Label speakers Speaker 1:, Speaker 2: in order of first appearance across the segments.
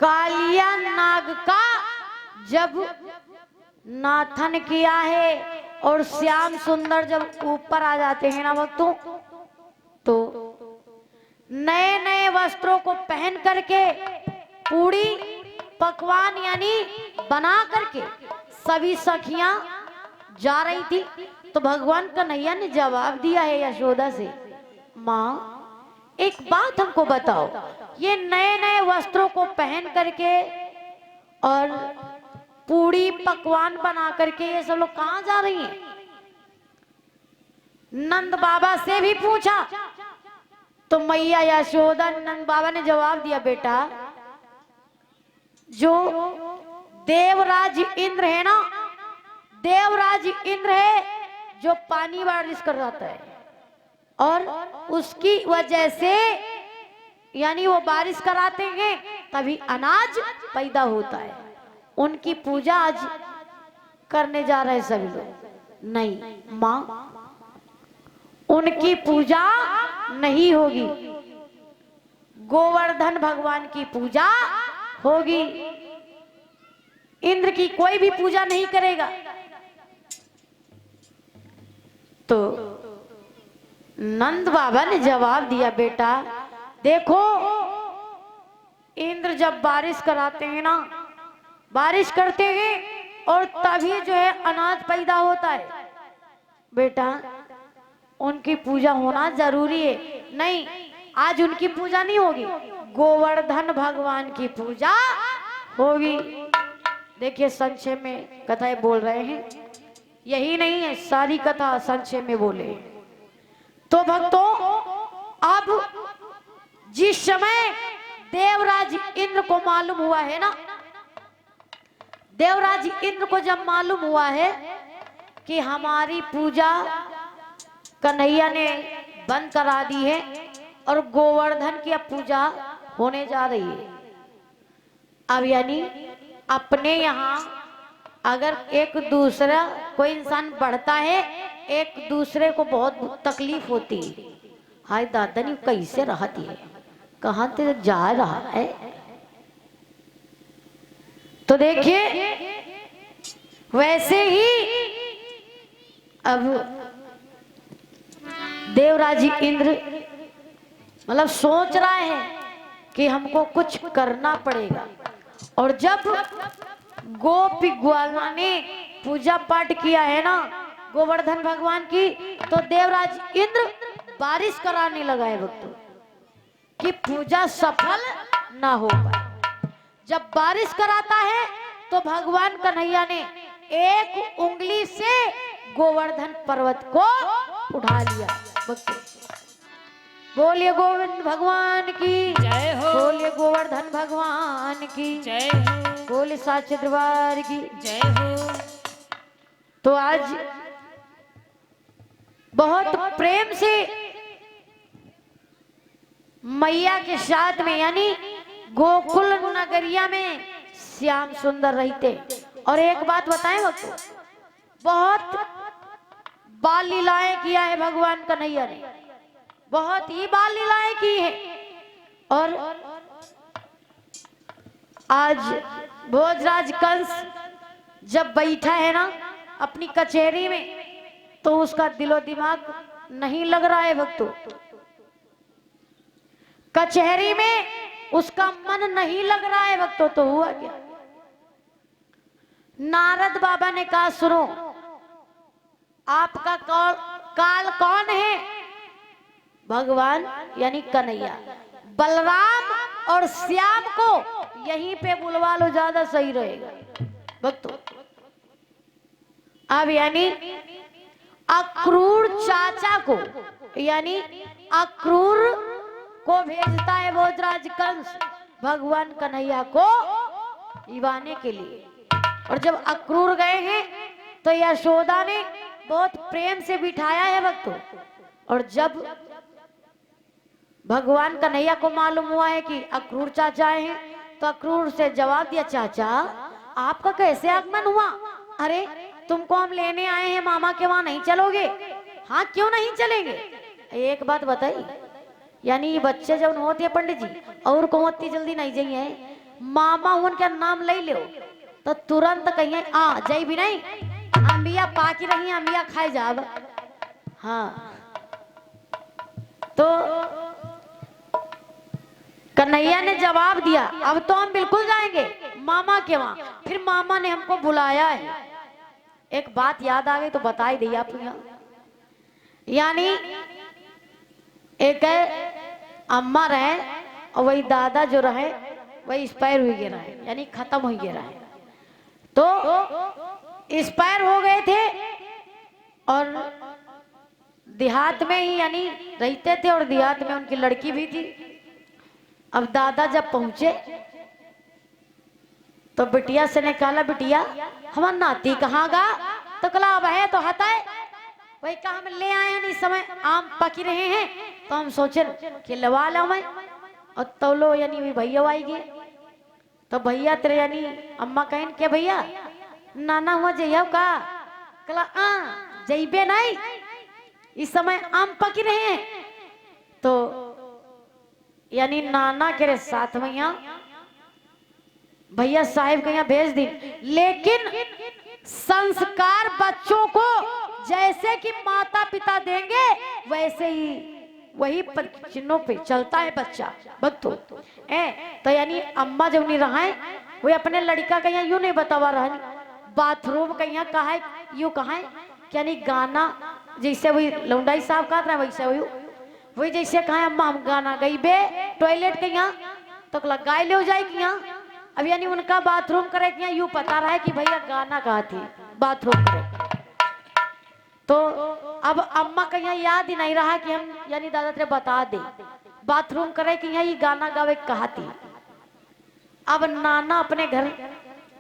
Speaker 1: कालिया नाग का जब नाथन किया है और श्याम सुंदर जब ऊपर आ जाते हैं ना भक्तों, तो नए नए वस्त्रों को पहन करके पूरी पकवान यानी बना करके सभी सखियां जा रही थी। तो भगवान कन्हैया ने जवाब दिया है यशोदा से, माँ एक बात हमको बताओ, ये नए नए वस्त्रों को पहन करके और पूरी पकवान बना करके ये सब लोग कहाँ जा रही हैं? नंद बाबा से भी पूछा तो मैया यशोदा नंद बाबा ने जवाब दिया, बेटा जो देवराज इंद्र है ना, देवराज इंद्र है जो पानी बारिश कर रहा है और उसकी वजह से यानी वो बारिश कराते हैं तभी अनाज पैदा होता है, उनकी पूजा आज करने जा रहे सभी लोग। नहीं माँ, उनकी पूजा नहीं होगी, गोवर्धन भगवान की पूजा होगी। इंद्र की कोई भी पूजा नहीं करेगा। तो नंद बाबा ने जवाब दिया, बेटा देखो इंद्र जब बारिश कराते हैं ना, बारिश करते हैं और तभी जो है अनाज पैदा होता है, बेटा उनकी पूजा होना जरूरी है। नहीं आज उनकी पूजा नहीं होगी, गोवर्धन भगवान की पूजा होगी। देखिए संक्षेप में कथाएं बोल रहे हैं, यही नहीं है सारी कथा संक्षेप में बोले। तो भक्तों अब जिस समय देवराज इंद्र को मालूम हुआ है ना, देवराज इंद्र को जब मालूम हुआ है कि हमारी पूजा कन्हैया ने बंद करा दी है और गोवर्धन की अब पूजा होने जा रही है। अब यानी अपने यहाँ अगर एक दूसरा कोई इंसान बढ़ता है, एक दूसरे को बहुत तकलीफ होती है, हाय दादा नहीं कैसे रहती है, कहाँ ते जा रहा है। तो देखिए वैसे ही अब देवराज इंद्र मतलब सोच रहा है कि हमको कुछ करना पड़ेगा। और जब गोपी ग्वाला ने पूजा पाठ किया है ना गोवर्धन भगवान की, तो देवराज इंद्र बारिश कराने लगा है भक्तों कि पूजा सफल ना हो पाए। जब बारिश कराता है तो भगवान कन्हैया ने एक उंगली से गोवर्धन पर्वत को उठा लिया। बोलिए गोविंद भगवान की
Speaker 2: जय हो,
Speaker 1: बोलिए गोवर्धन भगवान की
Speaker 2: जय हो,
Speaker 1: बोलिए साचे दरबार की
Speaker 2: जय हो।
Speaker 1: तो आज बहुत प्रेम से मैया के साथ में यानी गोकुल नगरिया में श्याम सुंदर रहते। और एक बात बताएं भक्तों, बहुत बाल लीलाएं किया है भगवान कन्हैया ने, बहुत ही बाल लीलाएं की है। और आज भोजराज कंस जब बैठा है ना अपनी कचहरी में, तो उसका दिलो दिमाग नहीं लग रहा है भक्तों, कचहरी में उसका मन नहीं लग रहा है भक्तों। तो हुआ क्या, नारद बाबा ने कहा सुनो, आपका काल कौन है? भगवान यानी कन्हैया, बलराम और श्याम को यहीं पे बुलवा लो, ज्यादा सही रहेगा भक्तों। अब यानी अक्रूर चाचा को यानी अक्रूर को भेजता है भोजराज कंस भगवान कन्हैया को इवाने के लिए। और जब अक्रूर गए हैं तो यशोदा ने बहुत प्रेम से बिठाया है भक्तों। और जब भगवान कन्हैया को मालूम हुआ है कि अक्रूर चाचा आए हैं, तो अक्रूर से जवाब दिया, चाचा आपका कैसे आगमन हुआ? अरे तुमको हम लेने आए हैं मामा के वहां, नहीं चलोगे? हाँ क्यों नहीं चलेंगे? एक बात बताइए, यानी ये बच्चे जब होते हैं पंडित जी और को इतनी जल्दी नहीं जाइए, मामा उनका नाम ले लो तो तुरंत कहिए आ जाई भी नहीं, अंबिया पाकी रही अंबिया खाए जाब। हाँ तो कन्हैया ने जवाब दिया अब तो हम बिल्कुल जाएंगे मामा के वहां। फिर मामा ने हमको बुलाया है। एक बात याद आ गई तो बता ही दी आप यहाँ। यानी एक अम्मा रहे और वही दादा जो रहे वही एक्सपायर हो गए रहे, यानी खत्म हो गए रहे। तो एक्सपायर हो गए थे और देहात में ही यानी रहते थे और देहात में उनकी लड़की भी थी। अब दादा जब पहुंचे तो बिटिया से ने कहा बिटिया हमार नाती कहाँ गा? तो कला अब है तो हताए वही कहा हम ले आए हैं। इस समय आम पकी रहे हैं तो हम सोचे कि लवा लो मैं और तौलो यानी भैया आई गए। तो भैया तेरे यानी अम्मा कहें के भैया नाना हुआ जइया का? कला जइबे नहीं, इस समय आम पकी रहे हैं। तो यानी नाना के साथ में यहाँ भैया साहिब के यहाँ भेज दी। लेकिन संस्कार बच्चों को जैसे कि माता पिता देंगे वैसे ही वही चिन्हों पे चलता है बच्चा बच्चों। तो यानी अम्मा जब नहीं रहा है वो अपने लड़का का यहाँ यूं नहीं बतावा रहा, बाथरूम का यहाँ कहा है यूं कहा है यानी गाना जैसे वही लौंडाई साहब कहा था वैसे वही जैसे कहा अम्मा हम गाना गई बे टॉयलेट के यहाँ तो लगाए ले जाएगी यहाँ। अब यानी उनका बाथरूम करे कि यूं पता रहा है कि भैया गाना कहा थी बाथरूम करे। तो अब अम्मा का यहाँ याद ही नहीं रहा कि हम यानी दादा तेरे बता दे बाथरूम करे कि यहाँ ये गाना गावे कहा थी। अब नाना अपने घर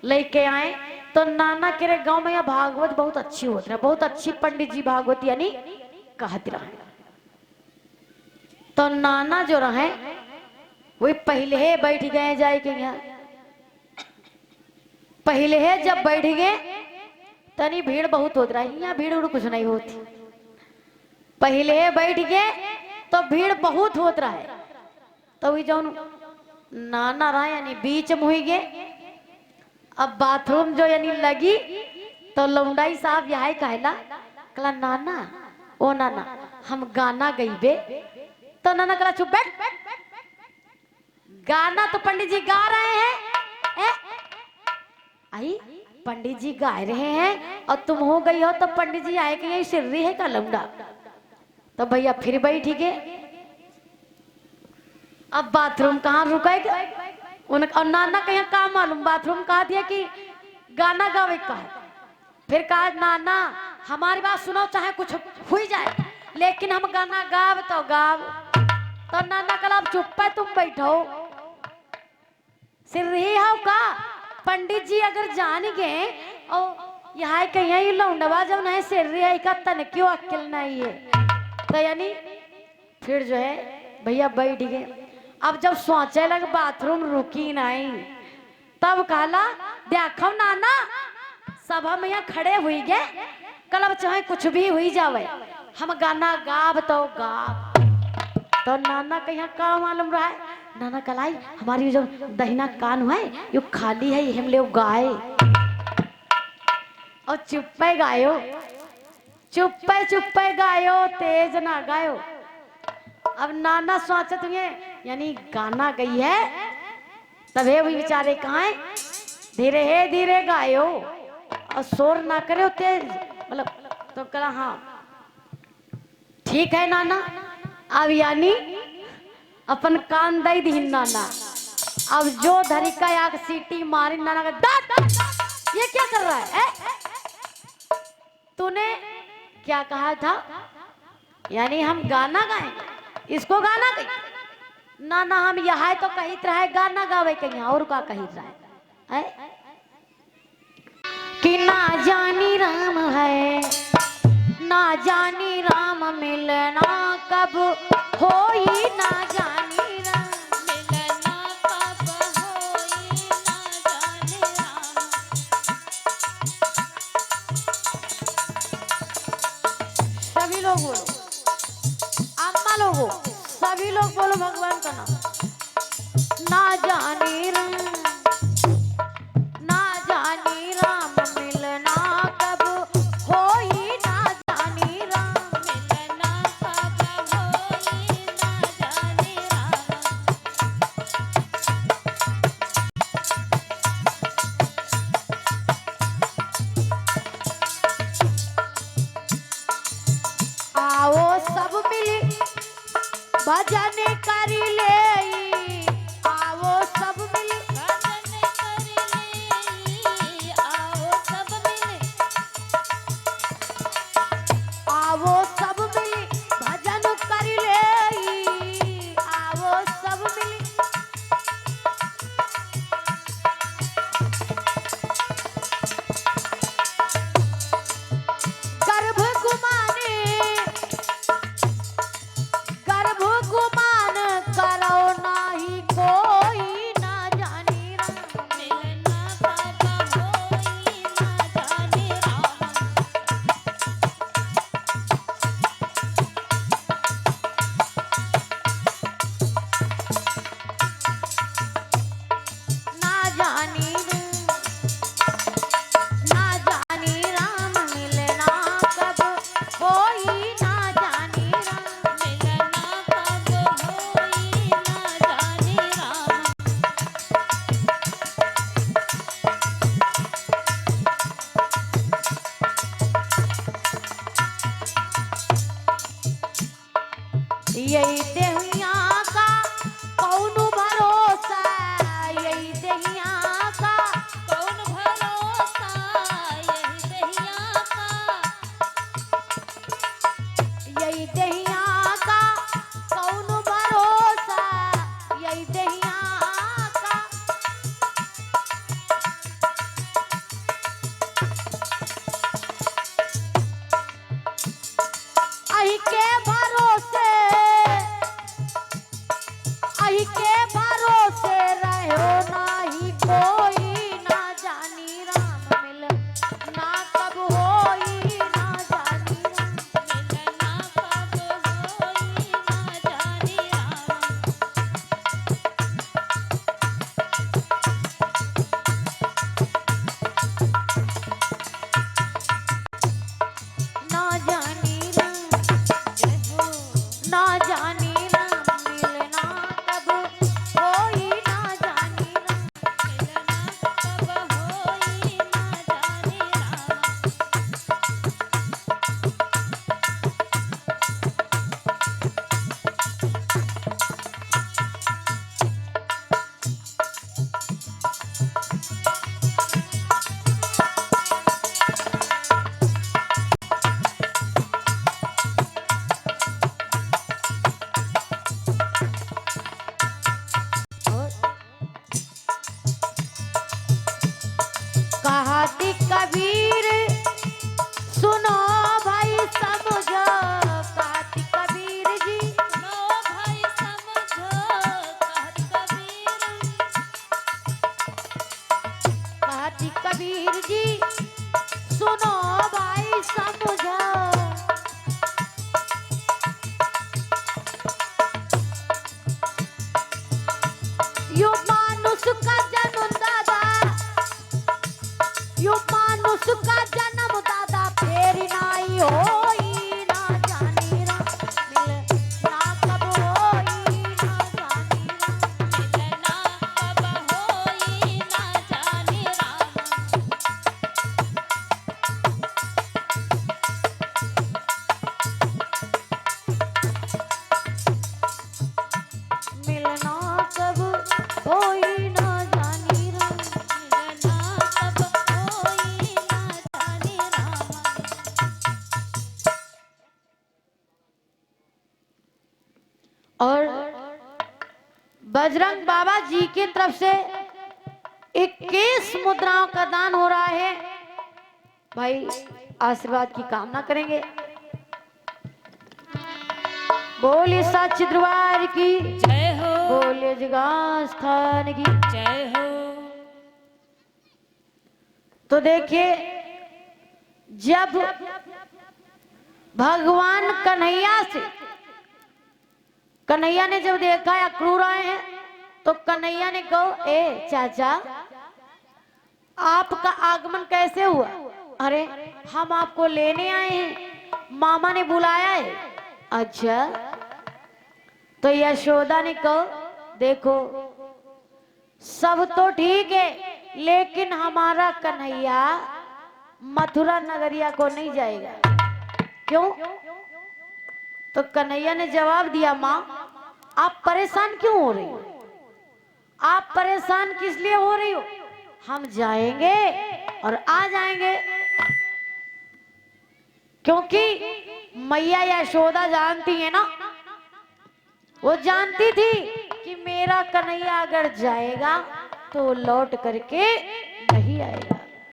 Speaker 1: लेके आए तो नाना के गांव में यह भागवत बहुत अच्छी होती है, बहुत अच्छी पंडित जी भागवत यानी कहती रहे। तो नाना जो रहे वही पहले ही बैठ गए जाए के यहाँ। पहले ही जब बैठ गए तनी भीड़ बहुत होती रही, यहाँ भीड़ उड़ कुछ नहीं होती। पहले ही बैठ गए तो भीड़ बहुत होत रहा है। तो वही जो नाना रहा यानी बीच में हुई गए। अब बाथरूम जो यानी लगी तो लौंडाई साहब यहाँ कहला कला नाना ओ नाना हम गाना गईबे। तो नाना कला चुप बैठ, गाना तो पंडित जी गा रहे हैं। आई पंडित जी गा रहे हैं और तुम हो गई हो तो पंडित जी आए कि यही सिर्री है का लौंडा। तो भैया फिर बैठी गए। अब बाथरूम कहाँ रुकेगा उनका और नाना कहीं कहा मालूम बाथरूम कहा दिया कि गाना गावे का है। फिर कहा नाना हमारी बात सुनो चाहे कुछ हो जाए लेकिन हम गाना गाव तो गाव। तो नाना कल आप चुप है तुम बैठो सिर रही हो का? पंडित जी अगर जान गए और यहाँ कहीं लौंडवा जब नहीं सिर रही का तन क्यों अक्ल नहीं है। तो यानी फिर जो है भैया बैठ गए। अब जब सोचे लग बाथरूम रुकी नहीं तब कहला देखो नाना सब हम यहाँ खड़े हुई गए कल अब चाहे कुछ भी हुई जावे हम गाना गाव तो गाव। तो नाना का यहाँ का मालूम रहा है? नाना कलाई हमारी जो दहिना कान है यो खाली है हम ले गाए और चुप्पे गायो चुप्पे गायो तेज ना गायो। अब नाना सोचा तुम्हें यानी गाना गई है तबे वही बेचारे कहाँ है धीरे गायो और शोर ना करे तेज मतलब। तो कहा हाँ ठीक है नाना। अब यानी अपन कान दई दी नाना। अब जो धरी का आग सीटी मारी नाना का दाद ये क्या कर रहा है? तूने क्या कहा था यानी हम गाना गाएंगे इसको गाना गई नाना हम यहाँ तो कहित रहे गाना गावे कहीं और का कहित रहे कि ना जानी राम है ना जानी राम मिलना कब होई ना जानी राम मिलना कब होई ना जानी राम। सभी लोग बोलो अम्मा लोगों सभी लोग बोलो भगवान का नाम ना जानी राम जानी ना जानी राम मिलना कब होई ना जानी राम
Speaker 2: मिलना कब होई ना जानी राम।
Speaker 1: यही देहिया का कौन भरोसा यही देहिया का
Speaker 2: कौन भरोसा यही दहिया का।
Speaker 1: यही देहिया का कौन भरोसा यही देहिया का अही के भरोसे अही के भरोसे रहो नाही कोई ना जानी राम मिल ना कब होई ना जानी राम
Speaker 2: मिलना कब होई ना जानी राम।
Speaker 1: ना जानी राम
Speaker 2: जय हो
Speaker 1: ना जानी राम मिलना कब होई ना जानी राम
Speaker 2: मिलना कब होई ना जानी राम।
Speaker 1: कहती कबीर सुनो भाई समझो कहती कबीर जी
Speaker 2: नो भाई समझो कहत कबीर।
Speaker 1: कहती कबीर जी सुनो भाई समझो यो मानुष का जन्म दादा यो मानुष का जन्म दादा फेर नाई होई ना जानी राम मिल ना कब होई ना जानी राम
Speaker 2: मिलना कब होई ना जानी राम।
Speaker 1: मिलना कब होई ना जानी राम
Speaker 2: मिलना कब होई ना जानी राम।
Speaker 1: और बजरंग बाबा जी की तरफ से 21 मुद्राओं का दान हो रहा है भाई आशीर्वाद की कामना करेंगे। बोलिए सच्चे दरबार की
Speaker 2: जय हो
Speaker 1: बोलिए जगह स्थान की।
Speaker 2: जय हो।
Speaker 1: तो देखिए जब भगवान कन्हैया ने जब देखा अक्रूर आए हैं तो कन्हैया ने कहो ए चाचा आपका आगमन कैसे हुआ। अरे हम आपको लेने आए हैं मामा ने बुलाया है। अच्छा तो यशोदा ने कहो देखो सब तो ठीक है लेकिन हमारा कन्हैया मथुरा नगरिया को नहीं जाएगा। क्यों। तो कन्हैया ने जवाब दिया माँ आप परेशान क्यों हो रही हो आप परेशान किस लिए हो रही हो हम जाएंगे और आ जाएंगे। क्योंकि मैया यशोदा जानती है ना वो जानती थी कि मेरा कन्हैया अगर जाएगा तो लौट करके नहीं आएगा।